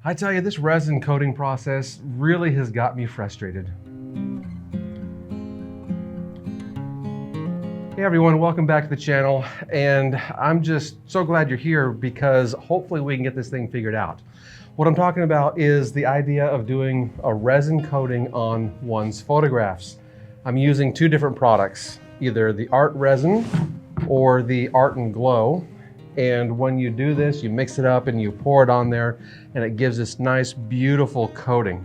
I tell you, this resin coating process really has got me frustrated. Hey everyone, welcome back to the channel. And I'm just so glad you're here because hopefully we can get this thing figured out. What I'm talking about is the idea of doing a resin coating on one's photographs. I'm using two different products, either the art resin or the art and glow. And when you do this, you mix it up and you pour it on there and it gives this nice, beautiful coating.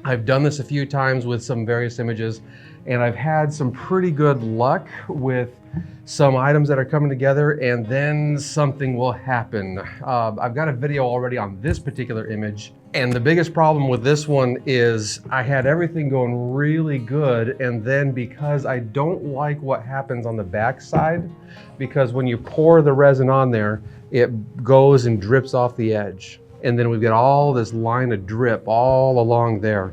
I've done this a few times with some various images and I've had some pretty good luck with some items that are coming together, and then something will happen. I've got a video already on this particular image, and the biggest problem with this one is I had everything going really good, and then because I don't like what happens on the back side, because when you pour the resin on there, it goes and drips off the edge. And then we've got all this line of drip all along there.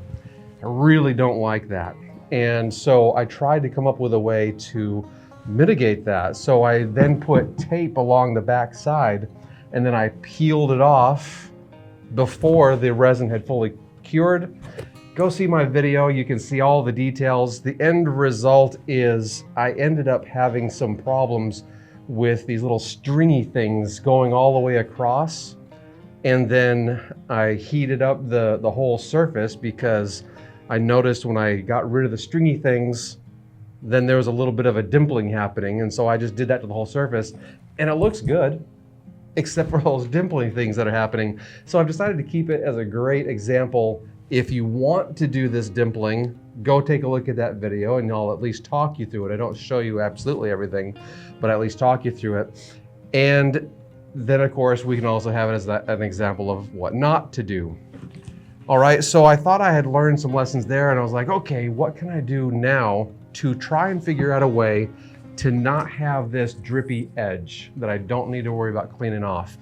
I really don't like that. And so I tried to come up with a way to mitigate that. So I then put tape along the back side and then I peeled it off before the resin had fully cured. Go see my video, you can see all the details. The end result is I ended up having some problems with these little stringy things going all the way across. And then I heated up the whole surface because I noticed when I got rid of the stringy things, then there was a little bit of a dimpling happening. And so I just did that to the whole surface and it looks good, except for those dimpling things that are happening. So I've decided to keep it as a great example. If you want to do this dimpling, go take a look at that video and I'll at least talk you through it. I don't show you absolutely everything, but at least talk you through it. And then of course, we can also have it as an example of what not to do. All right, so I thought I had learned some lessons there and I was like, okay, what can I do now to try and figure out a way to not have this drippy edge that I don't need to worry about cleaning off.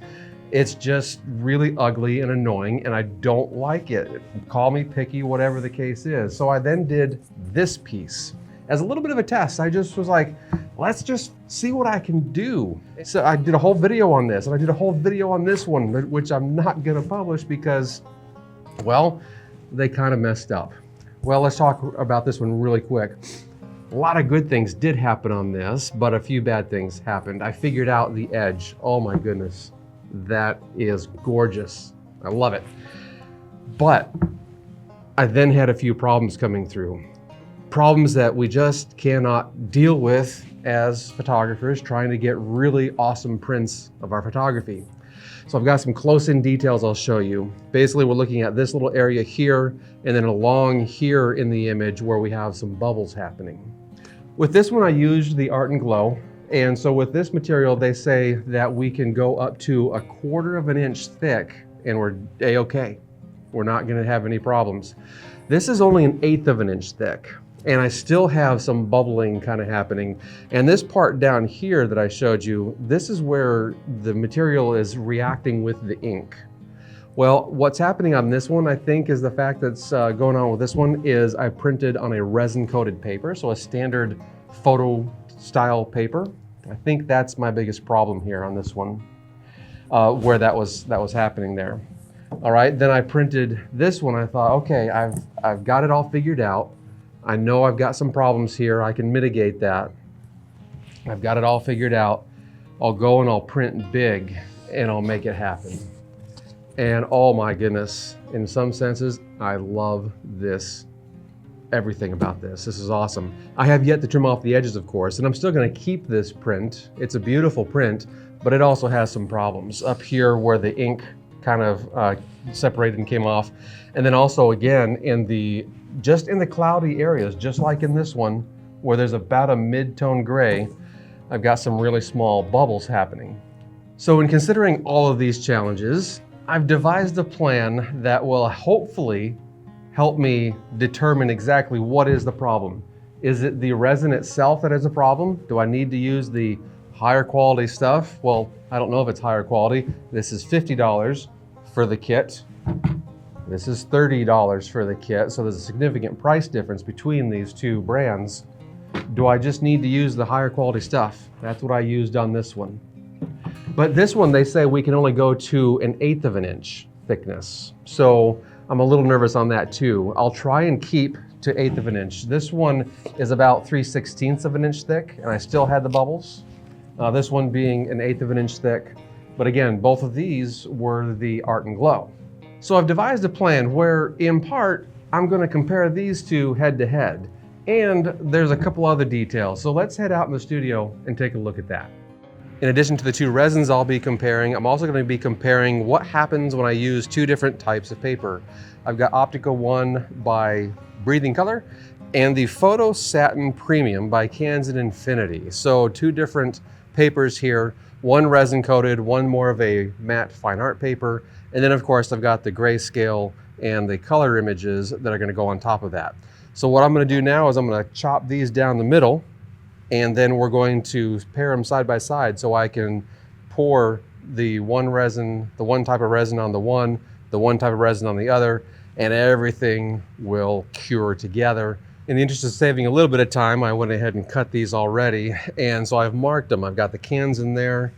It's just really ugly and annoying and I don't like it. Call me picky, whatever the case is. So I then did this piece as a little bit of a test. I just was like, let's just see what I can do. So I did a whole video on this and I did a whole video on this one, which I'm not gonna publish because, well, they kind of messed up. Well, let's talk about this one really quick. A lot of good things did happen on this, but a few bad things happened. I figured out the edge. Oh my goodness, that is gorgeous. I love it. But I then had a few problems coming through. Problems that we just cannot deal with as photographers trying to get really awesome prints of our photography. So I've got some close-in details I'll show you. Basically, we're looking at this little area here and then along here in the image where we have some bubbles happening. With this one, I used the Art and Glow. And so with this material, they say that we can go up to 1/4 of an inch thick and we're A-okay. We're not gonna have any problems. This is only 1/8 of an inch thick. And I still have some bubbling kind of happening. And this part down here that I showed you, this is where the material is reacting with the ink. Well, what's happening on this one, I think, is the fact that's going on with this one is I printed on a resin coated paper, so a standard photo style paper. I think that's my biggest problem here on this one, where that was happening there. All right, then I printed this one. I thought, okay, I've got it all figured out. I know I've got some problems here. I can mitigate that. I've got it all figured out. I'll go and I'll print big and I'll make it happen. And oh my goodness, in some senses, I love this, everything about this. This is awesome. I have yet to trim off the edges, of course, and I'm still gonna keep this print. It's a beautiful print, but it also has some problems. Up here where the ink kind of separated and came off. And then also again, just in the cloudy areas, just like in this one, where there's about a mid-tone gray, I've got some really small bubbles happening. So in considering all of these challenges, I've devised a plan that will hopefully help me determine exactly what is the problem. Is it the resin itself that is a problem? Do I need to use the higher quality stuff? Well, I don't know if it's higher quality. This is $50 for the kit. This is $30 for the kit, so there's a significant price difference between these two brands. Do I just need to use the higher quality stuff? That's what I used on this one. But this one, they say we can only go to 1/8 of an inch thickness. So I'm a little nervous on that too. I'll try and keep to 1/8 of an inch. This one is about 3/16 of an inch thick, and I still had the bubbles. This one being an 1/8 of an inch thick. But again, both of these were the Art and Glow. So I've devised a plan where, in part, I'm going to compare these two head to head. And there's a couple other details. So let's head out in the studio and take a look at that. In addition to the two resins I'll be comparing, I'm also going to be comparing what happens when I use two different types of paper. I've got Optica 1 by Breathing Color and the Photo Satin Premium by Kansan Infinity. So two different papers here, one resin coated, one more of a matte fine art paper. And then of course I've got the grayscale and the color images that are going to go on top of that. So what I'm going to do now is I'm going to chop these down the middle, and then we're going to pair them side by side so I can pour the one resin, the one type of resin on the one type of resin on the other, and everything will cure together. In the interest of saving a little bit of time, I went ahead and cut these already, and so I've marked them. I've got the Kansan there,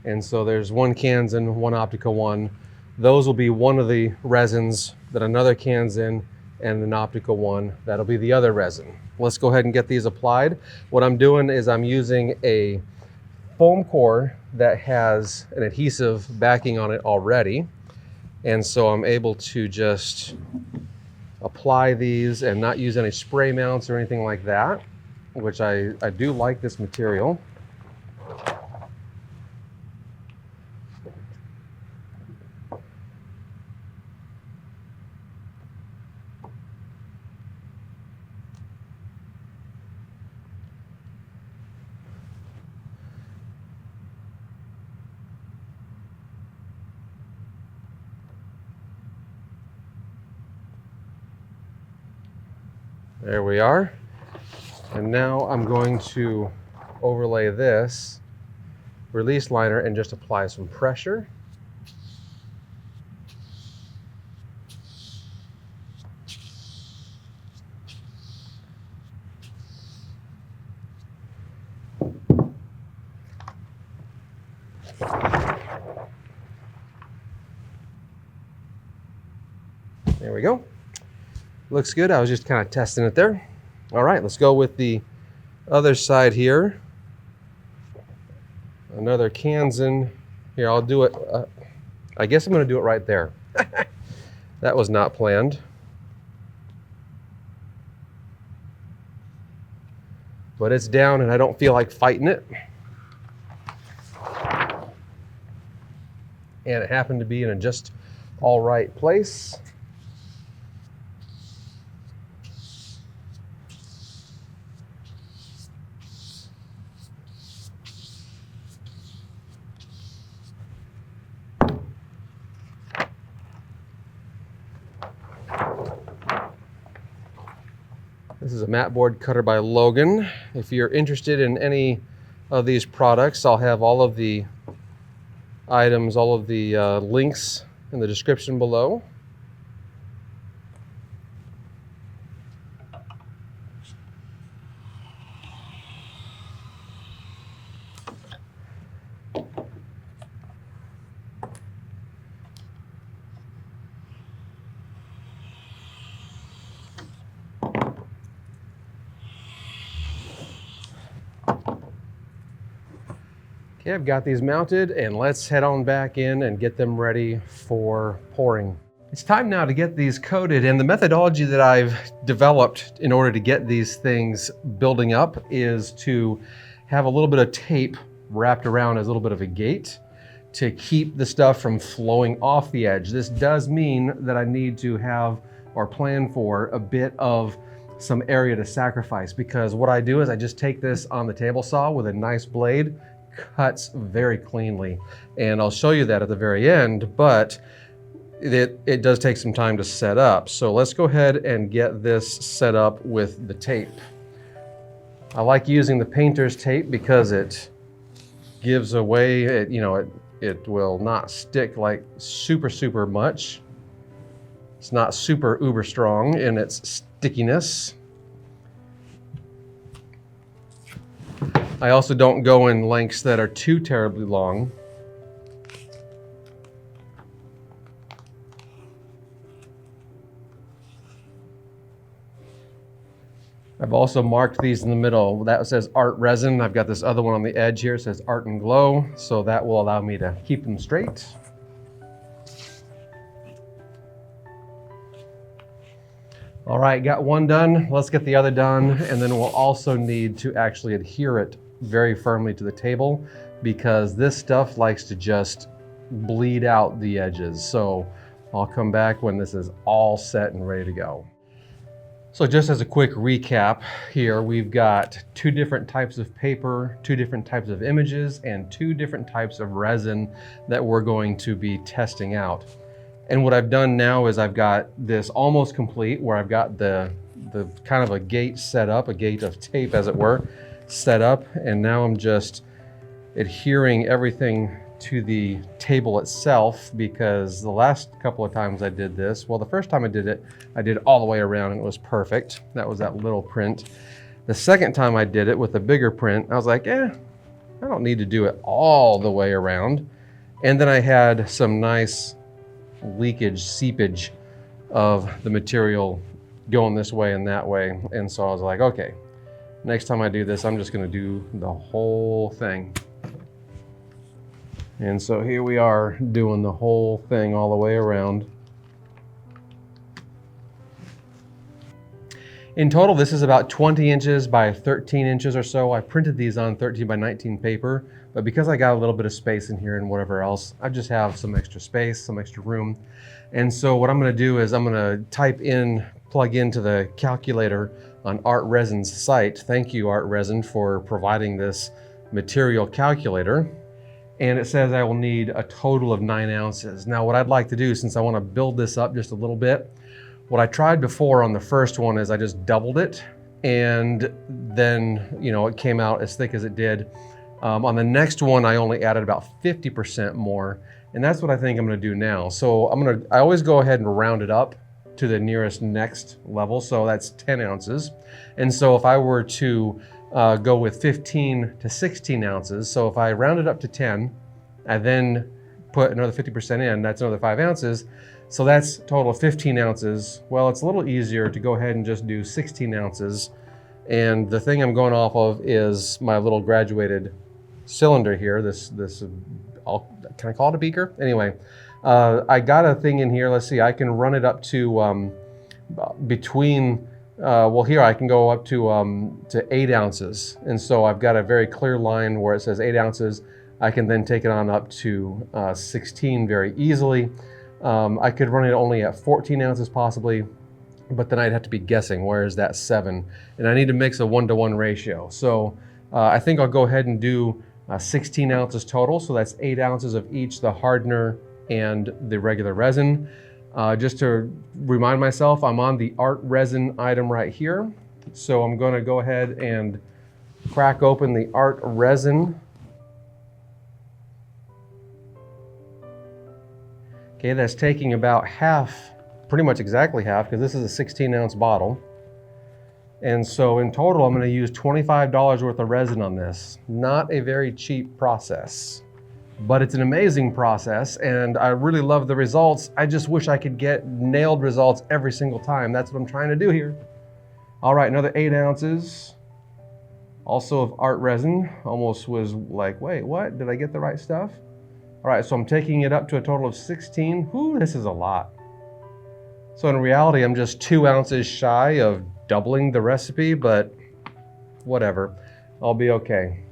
and so there's one Kansan, one Optica 1. Those will be one of the resins, then another Kansan, and an Optica 1. That'll be the other resin. Let's go ahead and get these applied. What I'm doing is I'm using a foam core that has an adhesive backing on it already. And so I'm able to just apply these and not use any spray mounts or anything like that, which I do like this material. There we are. And now I'm going to overlay this release liner and just apply some pressure. There we go. Looks good. I was just kind of testing it there. All right, let's go with the other side here. Another Kansan. Here, I'll do it. I guess I'm going to do it right there. That was not planned. But it's down and I don't feel like fighting it. And it happened to be in a just all right place. This is a mat board cutter by Logan. If you're interested in any of these products, I'll have all of the items, all of the links in the description below. Okay, I've got these mounted, and let's head on back in and get them ready for pouring. It's time now to get these coated, and the methodology that I've developed in order to get these things building up is to have a little bit of tape wrapped around as a little bit of a gate to keep the stuff from flowing off the edge. This does mean that I need to have or plan for a bit of some area to sacrifice, because what I do is I just take this on the table saw with a nice blade, cuts very cleanly, and I'll show you that at the very end, but it does take some time to set up. So let's go ahead and get this set up with the tape. I like using the painter's tape because it gives away, it will not stick like super much. It's not super uber strong in its stickiness. I also don't go in lengths that are too terribly long. I've also marked these in the middle. That says Art Resin. I've got this other one on the edge here. It says Art and Glow. So that will allow me to keep them straight. All right, got one done. Let's get the other done. And then we'll also need to actually adhere it very firmly to the table because this stuff likes to just bleed out the edges. So I'll come back when this is all set and ready to go. So just as a quick recap here, we've got 2 different types of paper, 2 different types of images, and 2 different types of resin that we're going to be testing out. And what I've done now is I've got this almost complete where I've got the kind of a gate set up, a gate of tape as it were, set up. And now I'm just adhering everything to the table itself because the last couple of times I did this, well, the first time I did it all the way around and it was perfect. That was that little print. The second time I did it with a bigger print, I was like, I don't need to do it all the way around. And then I had some nice leakage, seepage of the material going this way and that way. And so I was like, okay, next time I do this, I'm just gonna do the whole thing. And so here we are doing the whole thing all the way around. In total, this is about 20 inches by 13 inches or so. I printed these on 13 by 19 paper, but because I got a little bit of space in here and whatever else, I just have some extra space, some extra room. And so what I'm gonna do is I'm gonna plug into the calculator on Art Resin's site. Thank you, Art Resin, for providing this material calculator. And it says I will need a total of 9 ounces. Now what I'd like to do, since I want to build this up just a little bit, what I tried before on the first one is I just doubled it and then, it came out as thick as it did. On the next one, I only added about 50% more, and that's what I think I'm gonna do now. So I always go ahead and round it up to the nearest next level, so that's 10 ounces. And so if I were to go with 15 to 16 ounces. So if I round it up to 10, I then put another 50% in, that's another 5 ounces. So that's a total of 15 ounces. Well, it's a little easier to go ahead and just do 16 ounces. And the thing I'm going off of is my little graduated cylinder here. Can I call it a beaker? Anyway, I got a thing in here. Let's see, I can run it up to here I can go up to 8 ounces. And so I've got a very clear line where it says 8 ounces. I can then take it on up to 16 very easily. I could run it only at 14 ounces possibly, but then I'd have to be guessing, where is that 7? And I need to mix a 1-to-1 ratio. So I think I'll go ahead and do 16 ounces total. So that's 8 ounces of each, the hardener and the regular resin. Just to remind myself, I'm on the Art Resin item right here. So I'm gonna go ahead and crack open the Art Resin. Okay, that's taking about half, pretty much exactly half, because this is a 16-ounce bottle. And so in total, I'm gonna use $25 worth of resin on this. Not a very cheap process, but it's an amazing process and I really love the results. I just wish I could get nailed results every single time. That's what I'm trying to do here. All right, another 8 ounces. Also of Art Resin. Almost was like, wait, what? Did I get the right stuff? All right, so I'm taking it up to a total of 16. Whew, this is a lot. So in reality, I'm just 2 ounces shy of doubling the recipe, but whatever, I'll be okay.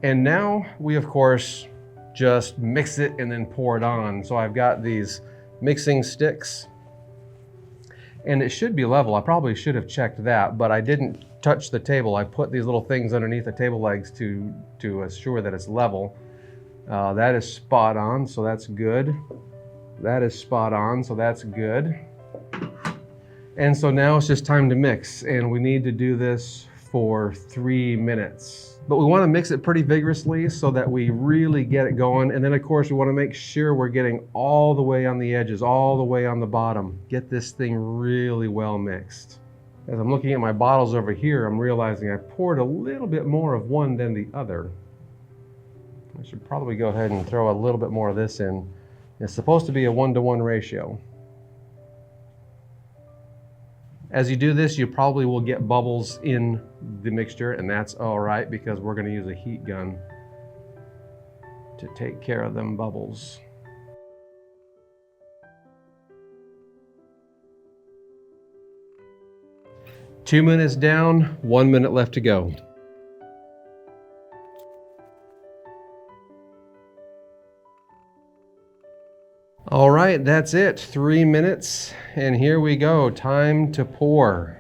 And now we, of course, just mix it and then pour it on. So I've got these mixing sticks and it should be level. I probably should have checked that, but I didn't touch the table. I put these little things underneath the table legs to assure that it's level. That is spot on, so that's good. That is spot on, so that's good. And so now it's just time to mix, and we need to do this for 3 minutes. But we want to mix it pretty vigorously so that we really get it going. And then of course we want to make sure we're getting all the way on the edges, all the way on the bottom. Get this thing really well mixed. As I'm looking at my bottles over here, I'm realizing I poured a little bit more of one than the other. I should probably go ahead and throw a little bit more of this in. It's supposed to be a 1-to-1 ratio. As you do this, you probably will get bubbles in the mixture, and that's all right because we're going to use a heat gun to take care of them bubbles. Two minutes down, 1 minute left to go. All right, that's it. 3 minutes, and here we go. Time to pour.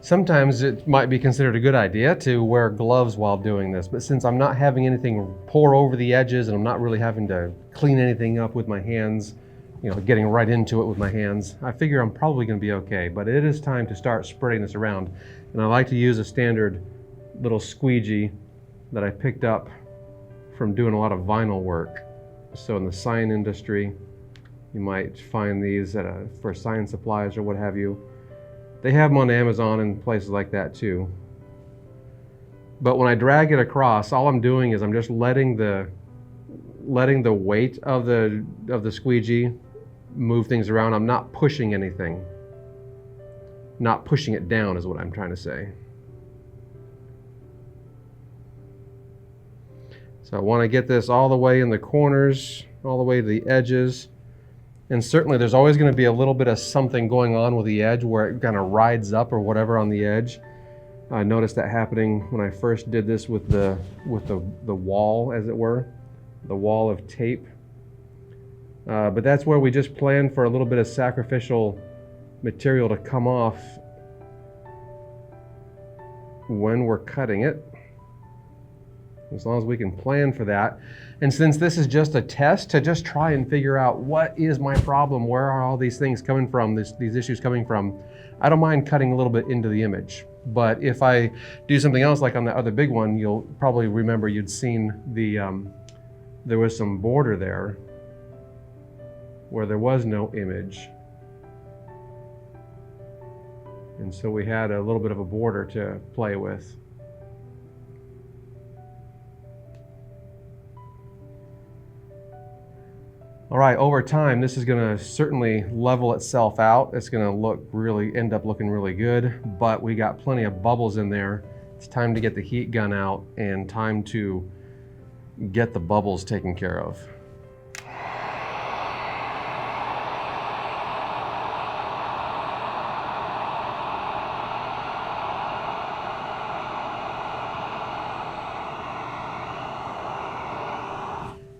Sometimes it might be considered a good idea to wear gloves while doing this, but since I'm not having anything pour over the edges and I'm not really having to clean anything up with my hands, you know, getting right into it with my hands, I figure I'm probably going to be okay. But it is time to start spreading this around. And I like to use a standard little squeegee that I picked up from doing a lot of vinyl work. So in the sign industry, you might find these for sign supplies or what have you. They have them on Amazon and places like that too. But when I drag it across, all I'm doing is I'm just letting the weight of the squeegee move things around. I'm not pushing anything. Not pushing it down is what I'm trying to say. So I want to get this all the way in the corners, all the way to the edges. And certainly there's always going to be a little bit of something going on with the edge where it kind of rides up or whatever on the edge. I noticed that happening when I first did this with the wall, as it were, the wall of tape. But that's where we just plan for a little bit of sacrificial material to come off when we're cutting it, as long as we can plan for that. And since this is just a test to just try and figure out what is my problem, where are all these things coming from, these issues coming from, I don't mind cutting a little bit into the image. But if I do something else like on the other big one, you'll probably remember you'd seen there was some border there where there was no image. And so we had a little bit of a border to play with. All right, over time, this is going to certainly level itself out. It's going to end up looking really good, but we got plenty of bubbles in there. It's time to get the heat gun out and time to get the bubbles taken care of.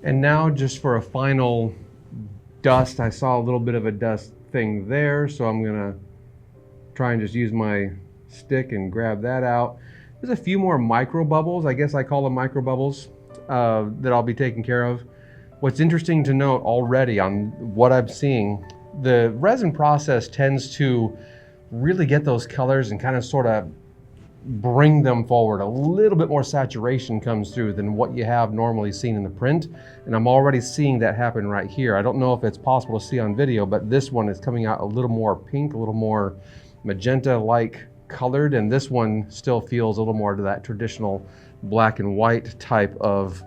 And now just for a final dust, I saw a little bit of a dust thing there, so I'm gonna try and just use my stick and grab that out. There's a few more micro bubbles, I guess I call them micro bubbles, that I'll be taking care of. What's interesting to note already on what I'm seeing, the resin process tends to really get those colors and kind of sort of bring them forward. A little bit more saturation comes through than what you have normally seen in the print, and I'm already seeing that happen right here. I don't know if it's possible to see on video, but this one is coming out a little more pink, a little more magenta-like colored, and this one still feels a little more to that traditional black and white type of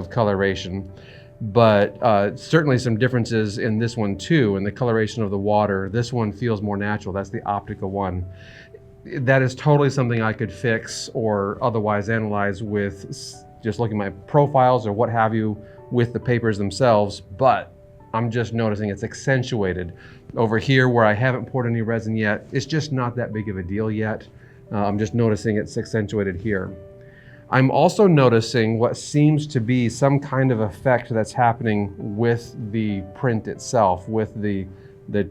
coloration. But certainly some differences in this one too, in the coloration of the water. This one feels more natural. That's the optical one. That is totally something I could fix or otherwise analyze with just looking at my profiles or what have you with the papers themselves, but I'm just noticing it's accentuated. Over here where I haven't poured any resin yet, it's just not that big of a deal yet. I'm just noticing it's accentuated here. I'm also noticing what seems to be some kind of effect that's happening with the print itself, with the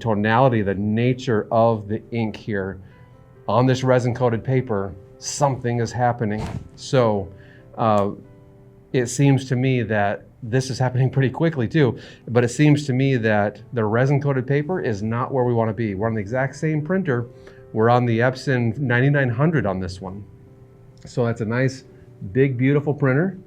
tonality, the nature of the ink here. On this resin-coated paper, something is happening. So it seems to me that this is happening pretty quickly too, but it seems to me that the resin-coated paper is not where we want to be. We're on the exact same printer. We're on the Epson 9900 on this one. So that's a nice, big, beautiful printer.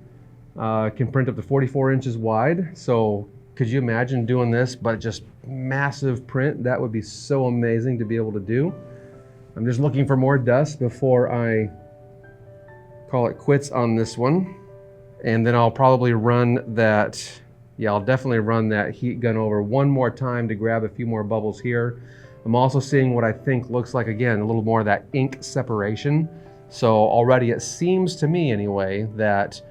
Can print up to 44 inches wide. So could you imagine doing this, but just massive print? That would be so amazing to be able to do. I'm just looking for more dust before I call it quits on this one. And then I'll probably run that, yeah, I'll definitely run that heat gun over one more time to grab a few more bubbles here. I'm also seeing what I think looks like, again, a little more of that ink separation. So already it seems to me anyway that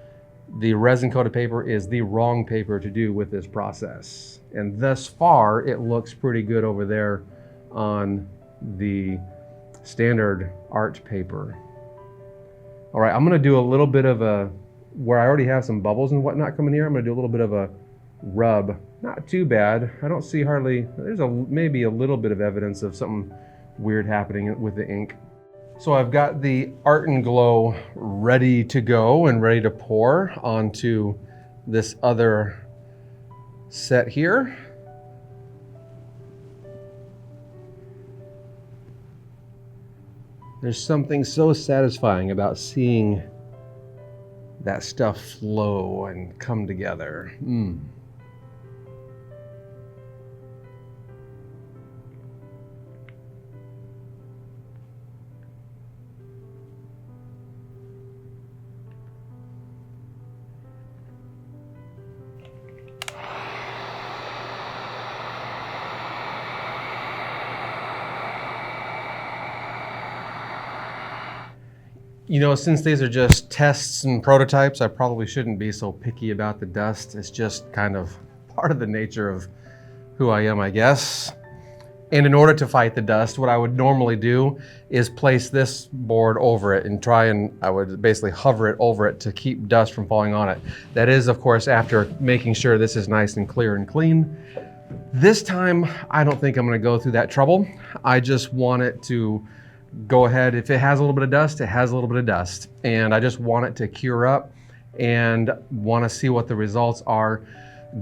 the resin coated paper is the wrong paper to do with this process. And thus far, it looks pretty good over there on the standard art paper. All right, I'm gonna do a little bit of a, where I already have some bubbles and whatnot coming here, I'm gonna do a little bit of a rub. Not too bad. I don't see hardly, there's maybe a little bit of evidence of something weird happening with the ink. So I've got the Art and Glow ready to go and ready to pour onto this other set here. There's something so satisfying about seeing that stuff flow and come together. You know, since these are just tests and prototypes, I probably shouldn't be so picky about the dust. It's just kind of part of the nature of who I am, I guess. And in order to fight the dust, what I would normally do is place this board over it and I would basically hover it over it to keep dust from falling on it. That is, of course, after making sure this is nice and clear and clean. This time, I don't think I'm gonna go through that trouble. I just want it to go ahead. If it has a little bit of dust, it has a little bit of dust. And I just want it to cure up and want to see what the results are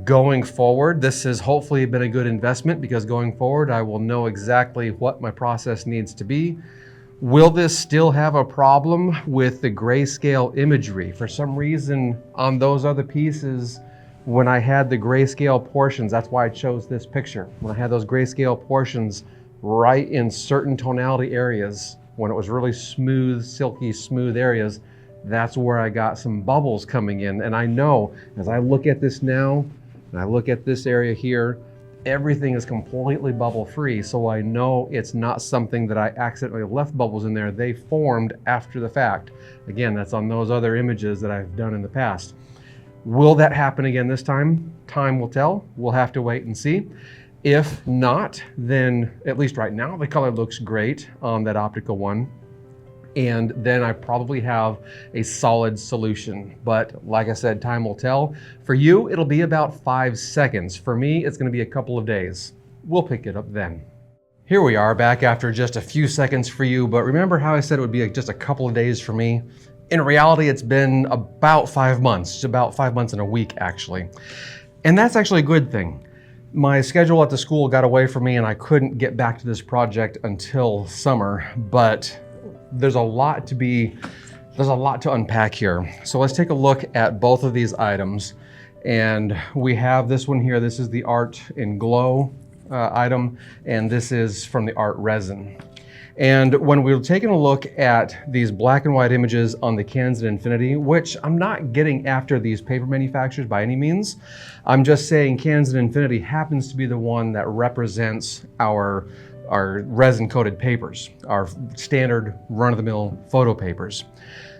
going forward. This has hopefully been a good investment because going forward, I will know exactly what my process needs to be. Will this still have a problem with the grayscale imagery? For some reason on those other pieces, when I had the grayscale portions, that's why I chose this picture. When I had those grayscale portions right in certain tonality areas, when it was really smooth, silky, smooth areas, that's where I got some bubbles coming in. And I know as I look at this now, and I look at this area here, everything is completely bubble free. So I know it's not something that I accidentally left bubbles in there. They formed after the fact. Again, that's on those other images that I've done in the past. Will that happen again this time? Time will tell. We'll have to wait and see. If not, then at least right now, the color looks great on that optical one. And then I probably have a solid solution. But like I said, time will tell. For you, it'll be about 5 seconds. For me, it's gonna be a couple of days. We'll pick it up then. Here we are back after just a few seconds for you, but remember how I said it would be just a couple of days for me? In reality, it's been about 5 months. It's about 5 months and a week, actually. And that's actually a good thing. My schedule at the school got away from me and I couldn't get back to this project until summer, but there's a lot to unpack here. So let's take a look at both of these items. And we have this one here. This is the Art and Glow item, and this is from the Art Resin. And when we were taking a look at these black and white images on the Canson Infinity, which I'm not getting after these paper manufacturers by any means, I'm just saying Canson Infinity happens to be the one that represents our resin coated papers, our standard run-of-the-mill photo papers.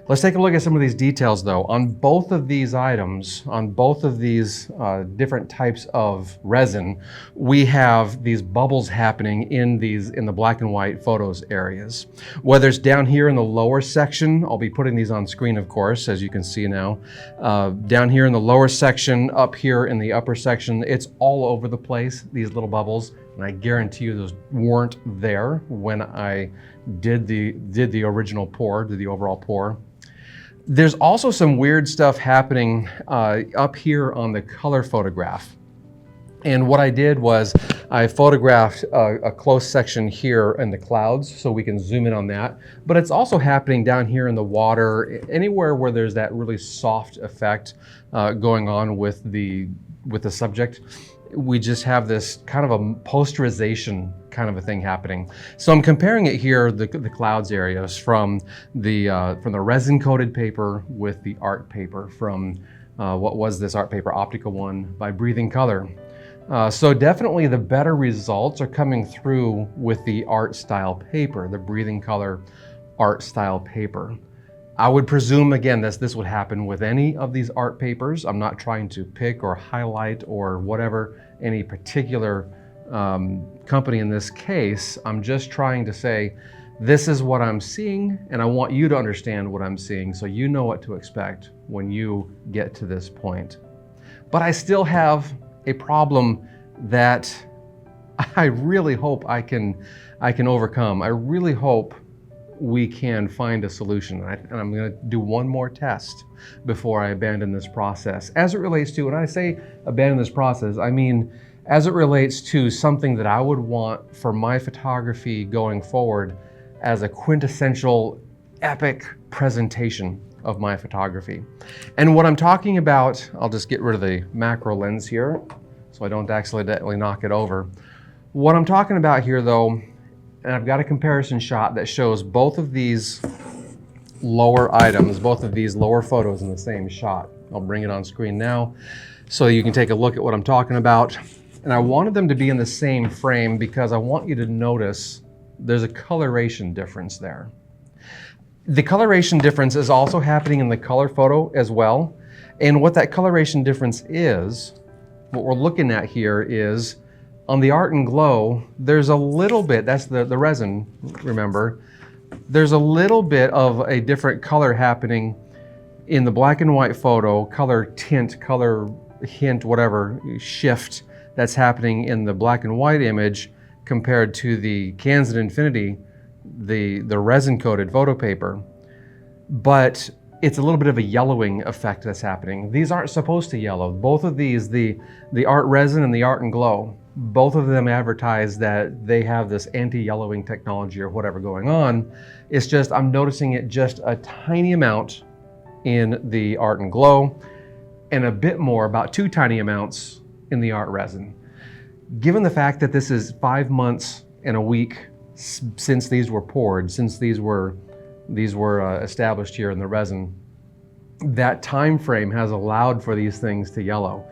Let's take a look at some of these details though. On both of these items, on both of these different types of resin, we have these bubbles happening in the black and white photos areas. Whether it's down here in the lower section, I'll be putting these on screen of course, as you can see now. Down here in the lower section, up here in the upper section, it's all over the place, these little bubbles. And I guarantee you those weren't there when I did the original pour, did the overall pour. There's also some weird stuff happening up here on the color photograph. And what I did was I photographed a close section here in the clouds so we can zoom in on that. But it's also happening down here in the water, anywhere where there's that really soft effect going on with the subject. we just have this kind of a posterization kind of a thing happening. So I'm comparing it here, the clouds areas from the resin coated paper with the art paper from what was this art paper, Optica 1 by Breathing Color. So definitely the better results are coming through with the art style paper, the Breathing Color art style paper. I would presume, again, this would happen with any of these art papers. I'm not trying to pick or highlight or whatever any particular company in this case. I'm just trying to say, this is what I'm seeing, and I want you to understand what I'm seeing so you know what to expect when you get to this point. But I still have a problem that I really hope I can overcome. I really hope we can find a solution. And I'm going to do one more test before I abandon this process. As it relates to, when I say abandon this process, I mean as it relates to something that I would want for my photography going forward as a quintessential epic presentation of my photography. And what I'm talking about, I'll just get rid of the macro lens here so I don't accidentally knock it over. What I'm talking about here though, and I've got a comparison shot that shows both of these lower items, both of these lower photos in the same shot. I'll bring it on screen now so you can take a look at what I'm talking about. And I wanted them to be in the same frame because I want you to notice there's a coloration difference there. The coloration difference is also happening in the color photo as well. And what that coloration difference is, what we're looking at here is on the Art and Glow, there's a little bit, that's the resin, remember, there's a little bit of a different color happening in the black and white photo, color tint, color hint, whatever, shift that's happening in the black and white image compared to the Canson Infinity, the resin coated photo paper. But it's a little bit of a yellowing effect that's happening. These aren't supposed to yellow. Both of these, the Art Resin and the Art and Glow, both of them advertise that they have this anti-yellowing technology or whatever going on. It's just, I'm noticing it just a tiny amount in the Art and Glow and a bit more, about 2 tiny amounts in the Art Resin. Given the fact that this is 5 months and a week since these were poured, since these were established here in the resin, that time frame has allowed for these things to yellow.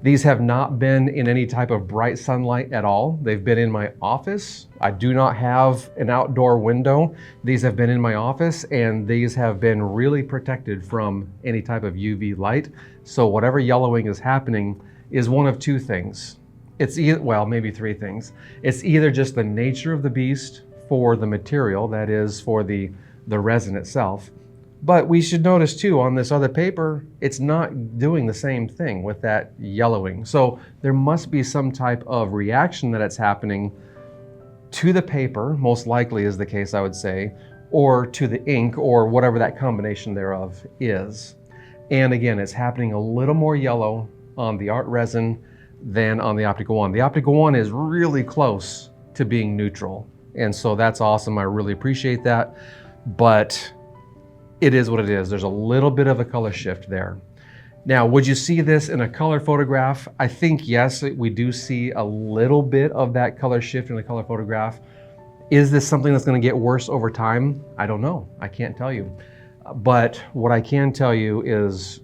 These have not been in any type of bright sunlight at all. They've been in my office. I do not have an outdoor window. These have been in my office and these have been really protected from any type of UV light. So whatever yellowing is happening is one of 2 things. It's either, well, maybe 3 things. It's either just the nature of the beast for the material, that is for the resin itself. But we should notice too, on this other paper, it's not doing the same thing with that yellowing. So there must be some type of reaction that it's happening to the paper, most likely is the case I would say, or to the ink or whatever that combination thereof is. And again, it's happening a little more yellow on the Art Resin than on the Optica 1. The Optica 1 is really close to being neutral. And so that's awesome, I really appreciate that. But it is what it is. There's a little bit of a color shift there. Now, would you see this in a color photograph? I think yes, we do see a little bit of that color shift in the color photograph. Is this something that's going to get worse over time? I don't know. I can't tell you. But what I can tell you is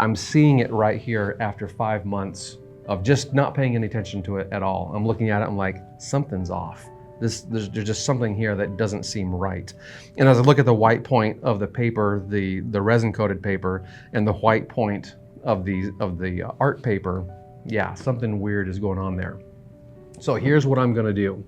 I'm seeing it right here after 5 months of just not paying any attention to it at all. I'm looking at it, I'm like, something's off. There's just something here that doesn't seem right. And as I look at the white point of the paper, the resin coated paper, and the white point of the art paper, yeah, something weird is going on there. So here's what I'm gonna do.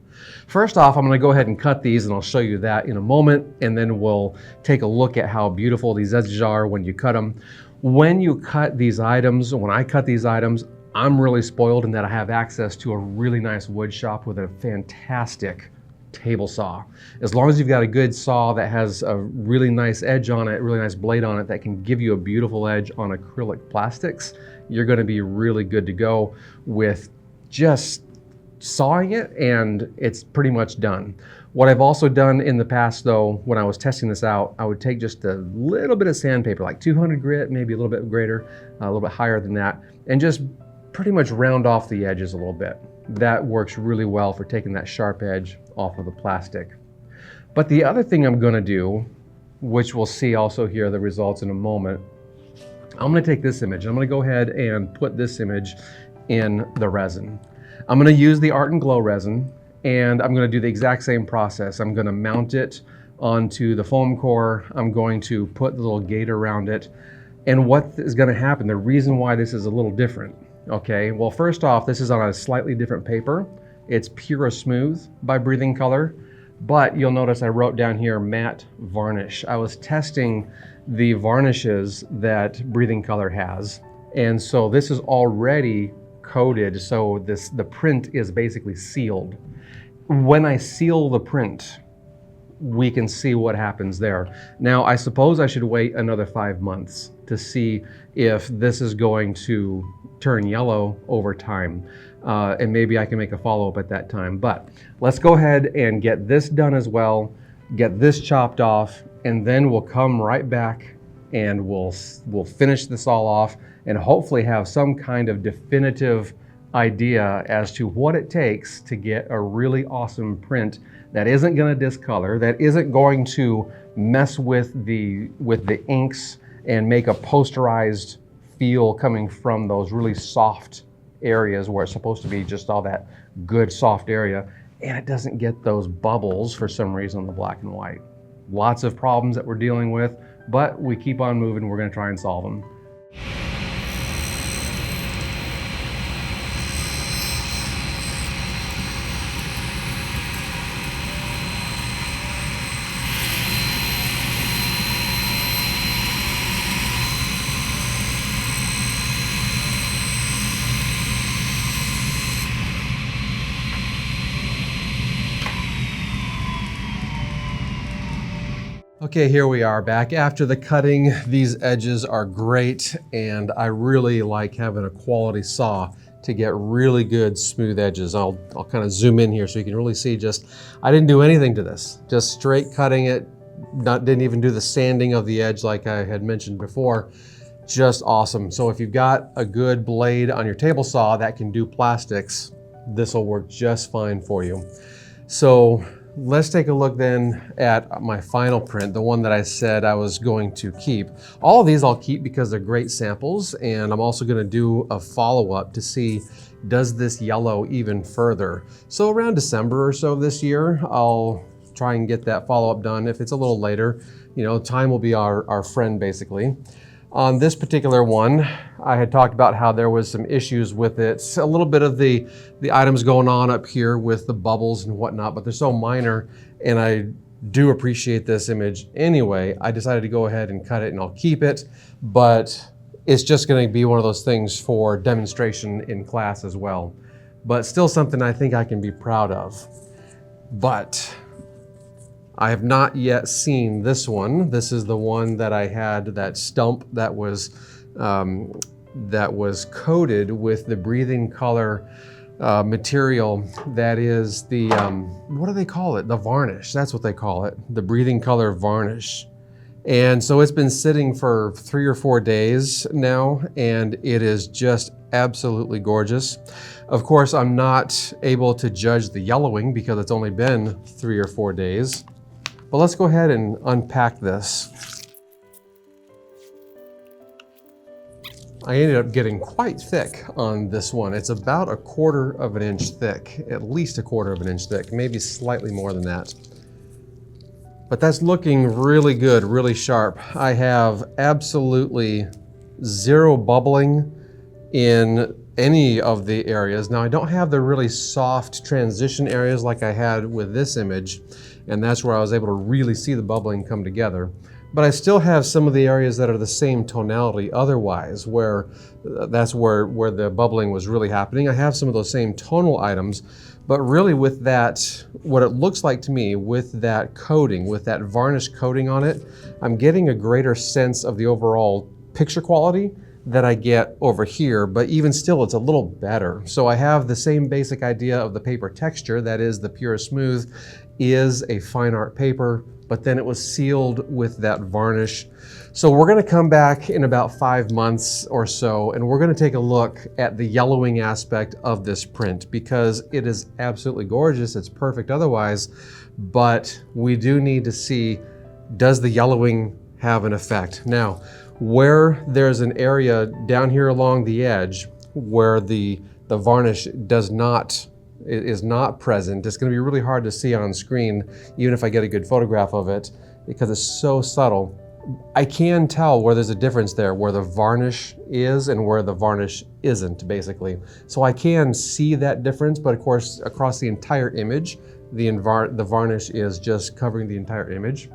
First off, I'm gonna go ahead and cut these, and I'll show you that in a moment, and then we'll take a look at how beautiful these edges are when you cut them. When you cut these items, when I cut these items, I'm really spoiled in that I have access to a really nice wood shop with a fantastic table saw. As long as you've got a good saw that has a really nice edge on it, really nice blade on it that can give you a beautiful edge on acrylic plastics, you're gonna be really good to go with just sawing it, and it's pretty much done. What I've also done in the past though, when I was testing this out, I would take just a little bit of sandpaper, like 200 grit, maybe a little bit greater, a little bit higher than that, and just pretty much round off the edges a little bit. That works really well for taking that sharp edge off of the plastic. But the other thing I'm gonna do, which we'll see also here the results in a moment, I'm gonna take this image. I'm gonna go ahead and put this image in the resin. I'm gonna use the Art and Glow resin, and I'm gonna do the exact same process. I'm gonna mount it onto the foam core. I'm going to put the little gate around it. And what is gonna happen, the reason why this is a little different, okay? Well, first off, this is on a slightly different paper. It's Pure Smooth by Breathing Color, but you'll notice I wrote down here matte varnish. I was testing the varnishes that Breathing Color has, and so this is already coated, so the print is basically sealed. When I seal the print, we can see what happens there. Now, I suppose I should wait another 5 months to see if this is going to turn yellow over time. And maybe I can make a follow-up at that time. But let's go ahead and get this done as well, get this chopped off, and then we'll come right back and we'll finish this all off and hopefully have some kind of definitive idea as to what it takes to get a really awesome print that isn't going to discolor, that isn't going to mess with the inks and make a posterized feel coming from those really soft areas where it's supposed to be just all that good soft area, and it doesn't get those bubbles for some reason on the black and white. Lots of problems that we're dealing with, but we keep on moving. We're going to try and solve them. Okay, here we are back after the cutting. These edges are great, and I really like having a quality saw to get really good smooth edges. I'll kind of zoom in here so you can really see I didn't do anything to this, just straight cutting it, didn't even do the sanding of the edge like I had mentioned before. Just awesome. So if you've got a good blade on your table saw that can do plastics, this will work just fine for you. So let's take a look then at my final print, the one that I said I was going to keep. All of these I'll keep because they're great samples, and I'm also going to do a follow-up to see, does this yellow even further? So around December or so this year, I'll try and get that follow-up done. If it's a little later, you know, time will be our friend basically. On this particular one, I had talked about how there was some issues with it. A little bit of the items going on up here with the bubbles and whatnot, but they're so minor, and I do appreciate this image anyway. I decided to go ahead and cut it, and I'll keep it, but it's just gonna be one of those things for demonstration in class as well. But still something I think I can be proud of. But I have not yet seen this one. This is the one that I had, that stump that was coated with the Breathing Color material. That is the, what do they call it? The varnish, that's what they call it. The Breathing Color varnish. And so it's been sitting for 3 or 4 days now, and it is just absolutely gorgeous. Of course, I'm not able to judge the yellowing because it's only been 3 or 4 days. But let's go ahead and unpack this. I ended up getting quite thick on this one. It's about 1/4 of an inch thick, at least 1/4 of an inch thick, maybe slightly more than that. But that's looking really good, really sharp. I have absolutely zero bubbling in any of the areas. Now, I don't have the really soft transition areas like I had with this image, and that's where I was able to really see the bubbling come together. But I still have some of the areas that are the same tonality otherwise, where that's where the bubbling was really happening. I have some of those same tonal items, but really with that, what it looks like to me with that coating, with that varnish coating on it, I'm getting a greater sense of the overall picture quality that I get over here, but even still, it's a little better. So I have the same basic idea of the paper texture, that is the Pure Smooth is a fine art paper, but then it was sealed with that varnish. So we're gonna come back in about 5 months or so, and we're gonna take a look at the yellowing aspect of this print, because it is absolutely gorgeous, it's perfect otherwise, but we do need to see, does the yellowing have an effect? Now, where there's an area down here along the edge where the varnish is not present, it's gonna be really hard to see on screen, even if I get a good photograph of it, because it's so subtle. I can tell where there's a difference there, where the varnish is and where the varnish isn't, basically. So I can see that difference, but of course, across the entire image, the varnish is just covering the entire image.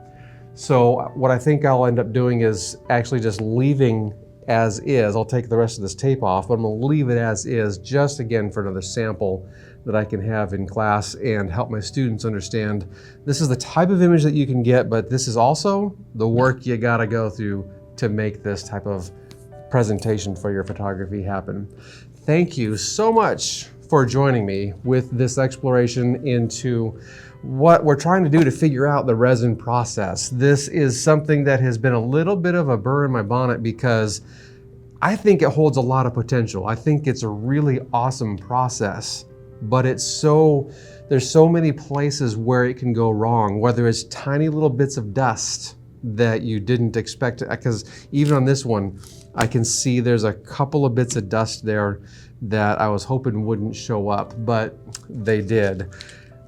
So what I think I'll end up doing is actually just leaving as is. I'll take the rest of this tape off, but I'm gonna leave it as is, just again for another sample that I can have in class and help my students understand this is the type of image that you can get, but this is also the work you gotta go through to make this type of presentation for your photography happen. Thank you so much for joining me with this exploration into what we're trying to do to figure out the resin process. This is something that has been a little bit of a burr in my bonnet because I think it holds a lot of potential. I think it's a really awesome process, but there's so many places where it can go wrong, whether it's tiny little bits of dust that you didn't expect, because even on this one, I can see there's a couple of bits of dust there that I was hoping wouldn't show up, but they did.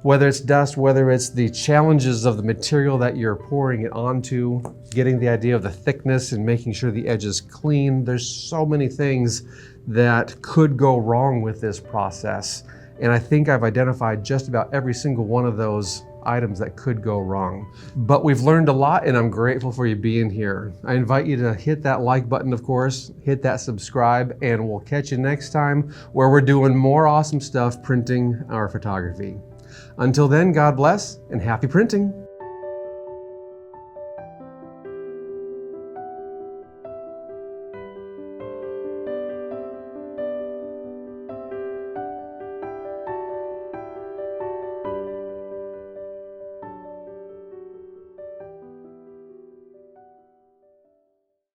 Whether it's dust, whether it's the challenges of the material that you're pouring it onto, getting the idea of the thickness and making sure the edge is clean, there's so many things that could go wrong with this process. And I think I've identified just about every single one of those items that could go wrong. But we've learned a lot, and I'm grateful for you being here. I invite you to hit that like button, of course, hit that subscribe, and we'll catch you next time where we're doing more awesome stuff printing our photography. Until then, God bless and happy printing.